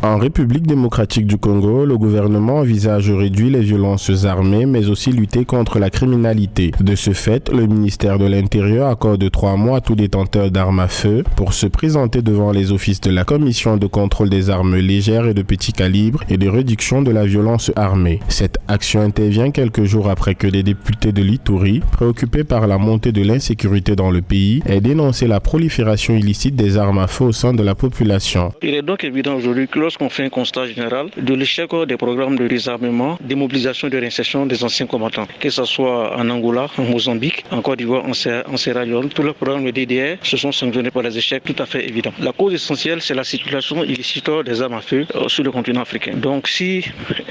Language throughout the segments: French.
En République démocratique du Congo, le gouvernement envisage réduire les violences armées, mais aussi lutter contre la criminalité. De ce fait, le ministère de l'Intérieur accorde 3 mois à tout détenteur d'armes à feu pour se présenter devant les offices de la Commission de contrôle des armes légères et de petit calibre et de réduction de la violence armée. Cette action intervient quelques jours après que les députés de l'Ituri, préoccupés par la montée de l'insécurité dans le pays, aient dénoncé la prolifération illicite des armes à feu au sein de la population. Il est donc évident aujourd'hui que lorsqu'on fait un constat général de l'échec des programmes de désarmement, démobilisation et de réinsertion des anciens combattants, que ce soit en Angola, en Mozambique, en Côte d'Ivoire, en Sierra Leone, tous les programmes de DDR se sont sanctionnés par des échecs tout à fait évidents. La cause essentielle, c'est la circulation illicite des armes à feu sur le continent africain. Donc si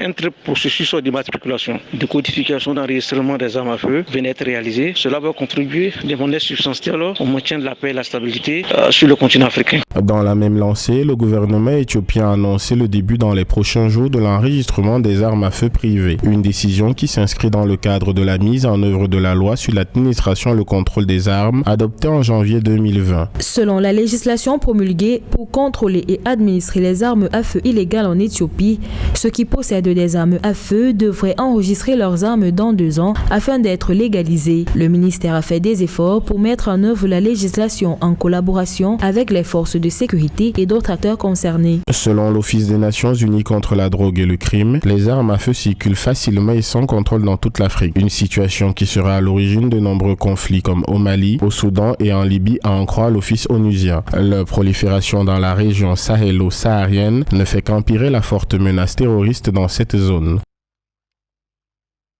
un processus d'immatriculation, de codification, d'enregistrement des armes à feu venait être réalisé, cela va contribuer de manière substantielle au maintien de la paix et de la stabilité sur le continent africain. Dans la même lancée, le gouvernement éthiopien a annoncé le début dans les prochains jours de l'enregistrement des armes à feu privées. Une décision qui s'inscrit dans le cadre de la mise en œuvre de la loi sur l'administration et le contrôle des armes adoptée en janvier 2020. Selon la législation promulguée pour contrôler et administrer les armes à feu illégales en Éthiopie, ceux qui possèdent des armes à feu devraient enregistrer leurs armes dans 2 ans afin d'être légalisés. Le ministère a fait des efforts pour mettre en œuvre la législation en collaboration avec les forces de sécurité et d'autres acteurs concernés. Selon l'Office des Nations Unies contre la drogue et le crime, les armes à feu circulent facilement et sans contrôle dans toute l'Afrique. Une situation qui sera à l'origine de nombreux conflits comme au Mali, au Soudan et en Libye, à en croire l'Office onusien. Leur prolifération dans la région sahélo-saharienne ne fait qu'empirer la forte menace terroriste dans cette zone.